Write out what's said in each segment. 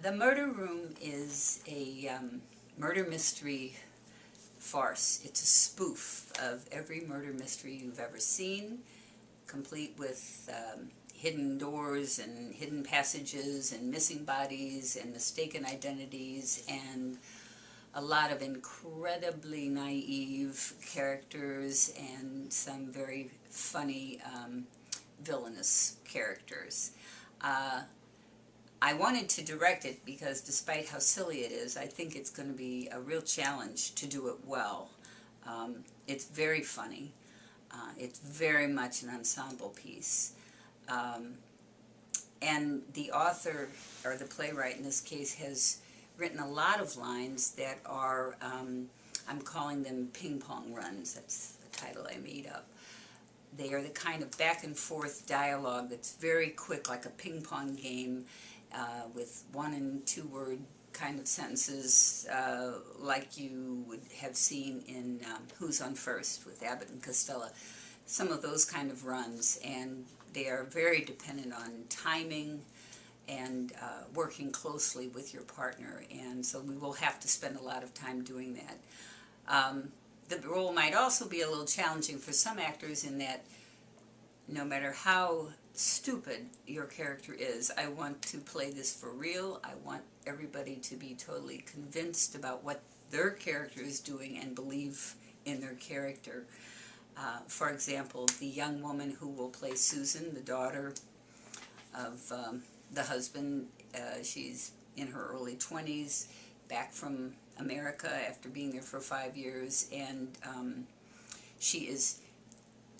The Murder Room is a murder mystery farce. It's a spoof of every murder mystery you've ever seen, complete with hidden doors and hidden passages and missing bodies and mistaken identities and a lot of incredibly naive characters and some very funny villainous characters. I wanted to direct it because despite how silly it is, I think it's going to be a real challenge to do it well. It's very funny. It's very much an ensemble piece. And the author, or the playwright in this case, has written a lot of lines that are, I'm calling them ping pong runs. That's the title I made up. They are the kind of back and forth dialogue that's very quick, like a ping pong game, with 1- and 2-word kind of sentences, like you would have seen in Who's on First with Abbott and Costello. Some of those kind of runs, and they are very dependent on timing and working closely with your partner, and so we will have to spend a lot of time doing that. The role might also be a little challenging for some actors in that no matter how stupid your character is, I want to play this for real. I want everybody to be totally convinced about what their character is doing and believe in their character. For example, the young woman who will play Susan, the daughter of the husband, she's in her early 20s, back from America after being there for 5 years, and she is,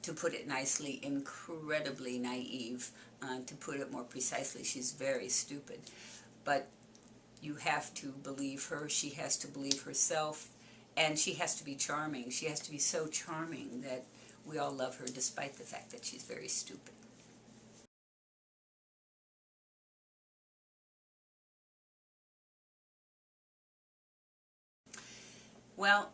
to put it nicely, incredibly naive. To put it more precisely, she's very stupid. But you have to believe her, she has to believe herself, and she has to be charming. She has to be so charming that we all love her despite the fact that she's very stupid. Well,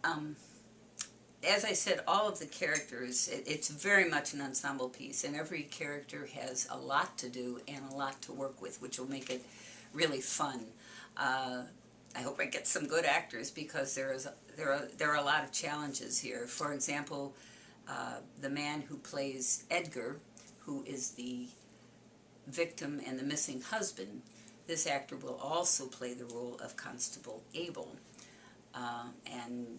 as I said, all of the characters, it's very much an ensemble piece, and every character has a lot to do and a lot to work with, which will make it really fun. I hope I get some good actors because there are a lot of challenges here. For example, the man who plays Edgar, who is the victim and the missing husband, this actor will also play the role of Constable Abel. And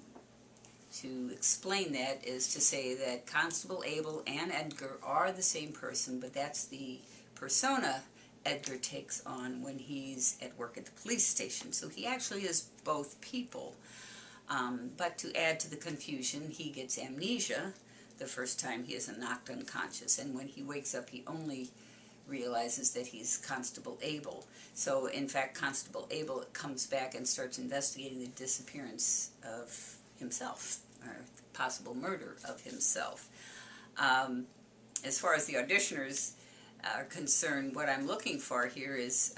to explain that is to say that Constable Abel and Edgar are the same person, but that's the persona Edgar takes on when he's at work at the police station. So he actually is both people. But to add to the confusion, he gets amnesia the first time he is knocked unconscious, and when he wakes up he only realizes that he's Constable Abel. So in fact Constable Abel comes back and starts investigating the disappearance of himself, or possible murder of himself. As far as the auditioners are concerned, what I'm looking for here is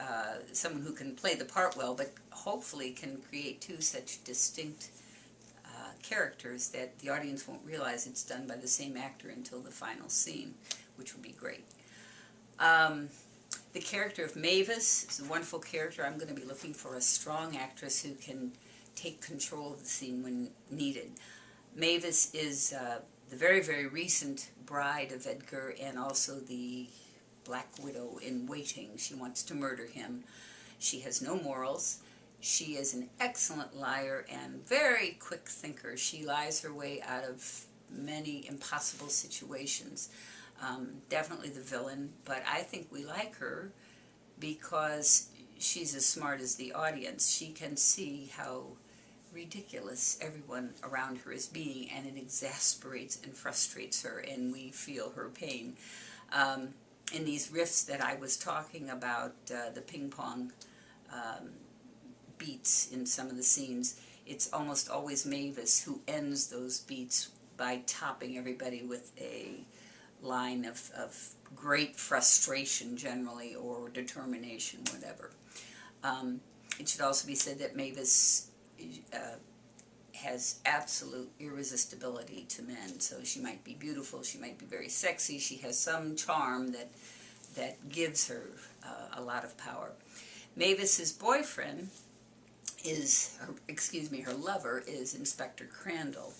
someone who can play the part well, but hopefully can create two such distinct characters that the audience won't realize it's done by the same actor until the final scene, which would be great. The character of Mavis is a wonderful character. I'm going to be looking for a strong actress who can take control of the scene when needed. Mavis is the very, very recent bride of Edgar and also the Black Widow in waiting. She wants to murder him. She has no morals. She is an excellent liar and very quick thinker. She lies her way out of many impossible situations. Definitely the villain, but I think we like her because she's as smart as the audience. She can see how ridiculous everyone around her is being, and it exasperates and frustrates her, and we feel her pain. Um, in these riffs that I was talking about, the ping pong beats in some of the scenes, it's almost always Mavis who ends those beats by topping everybody with a line of great frustration generally, or determination, whatever. It should also be said that Mavis has absolute irresistibility to men. So she might be beautiful, she might be very sexy, she has some charm that gives her a lot of power. Mavis's boyfriend is, her lover is Inspector Crandall.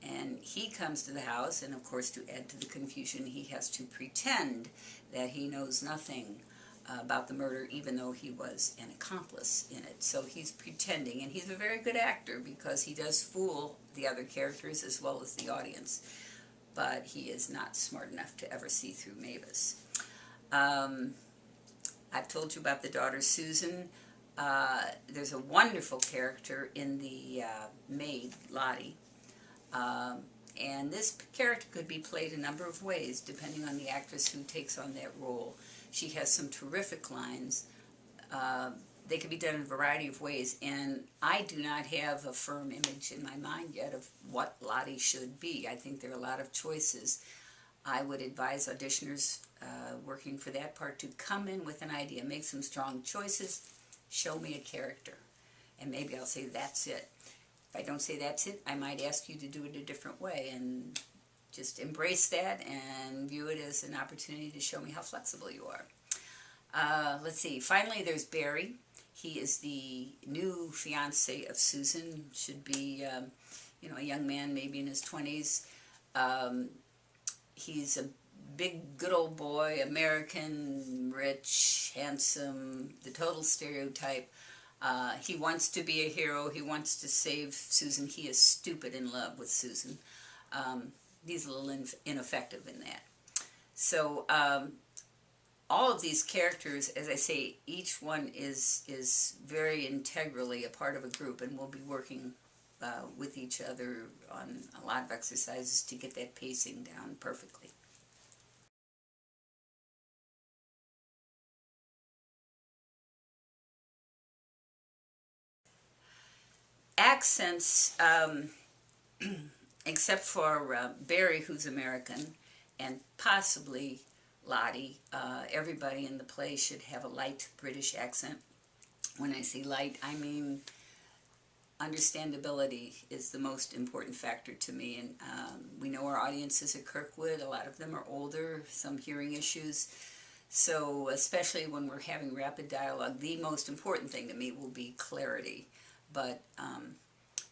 And he comes to the house, and of course, to add to the confusion, he has to pretend that he knows nothing about the murder, even though he was an accomplice in it. So he's pretending, and he's a very good actor because he does fool the other characters as well as the audience. But he is not smart enough to ever see through Mavis. I've told you about the daughter Susan. There's a wonderful character in the maid, Lottie. And this character could be played a number of ways depending on the actress who takes on that role. She has some terrific lines. They could be done in a variety of ways, and I do not have a firm image in my mind yet of what Lottie should be. I think there are a lot of choices. I would advise auditioners working for that part to come in with an idea, make some strong choices, show me a character, and maybe I'll say that's it. If I don't say that's it, I might ask you to do it a different way, and just embrace that and view it as an opportunity to show me how flexible you are. Let's see, finally there's Barry. He is the new fiance of Susan, should be a young man, maybe in his 20s. He's a big, good old boy, American, rich, handsome, the total stereotype. He wants to be a hero. He wants to save Susan. He is stupid in love with Susan. He's a little ineffective in that. So all of these characters, as I say, each one is very integrally a part of a group, and we'll be working with each other on a lot of exercises to get that pacing down perfectly. Accents, except for Barry, who's American, and possibly Lottie, everybody in the play should have a light British accent. When I say light, I mean understandability is the most important factor to me. And we know our audiences at Kirkwood, a lot of them are older, some hearing issues. So especially when we're having rapid dialogue, the most important thing to me will be clarity. But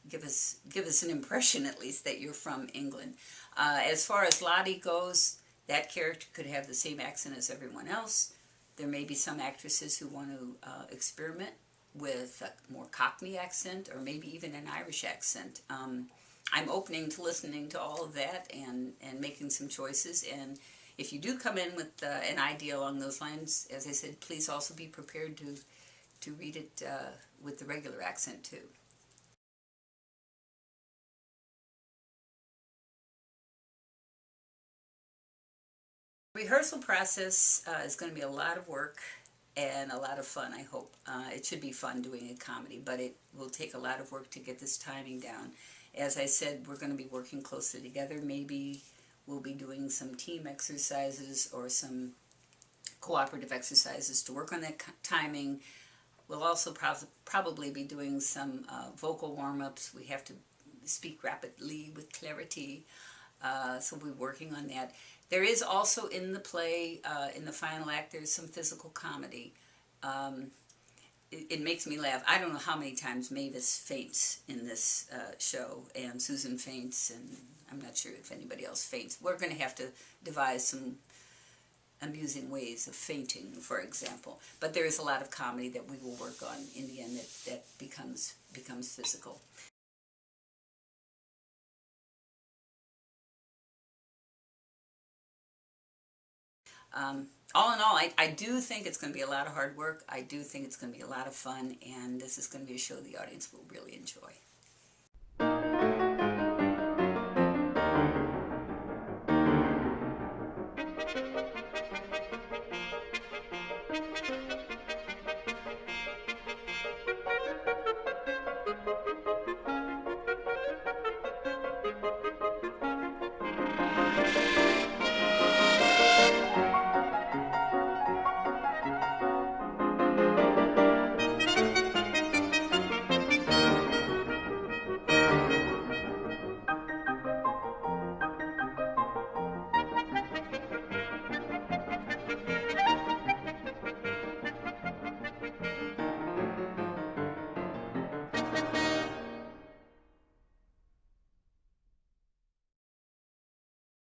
give us an impression, at least, that you're from England. As far as Lottie goes, that character could have the same accent as everyone else. There may be some actresses who want to experiment with a more Cockney accent, or maybe even an Irish accent. I'm opening to listening to all of that and making some choices. And if you do come in with an idea along those lines, as I said, please also be prepared to read it with the regular accent too. Rehearsal process is going to be a lot of work and a lot of fun, I hope. It should be fun doing a comedy, but it will take a lot of work to get this timing down. As I said, we're going to be working closely together. Maybe we'll be doing some team exercises or some cooperative exercises to work on that timing. We'll also probably be doing some vocal warm-ups. We have to speak rapidly with clarity, so we'll be working on that. There is also in the play, in the final act, there's some physical comedy. It makes me laugh. I don't know how many times Mavis faints in this show, and Susan faints, and I'm not sure if anybody else faints. We're going to have to devise some amusing ways of fainting, for example. But there is a lot of comedy that we will work on in the end that becomes physical. All in all, I do think it's going to be a lot of hard work. I do think it's going to be a lot of fun, and this is going to be a show the audience will really enjoy.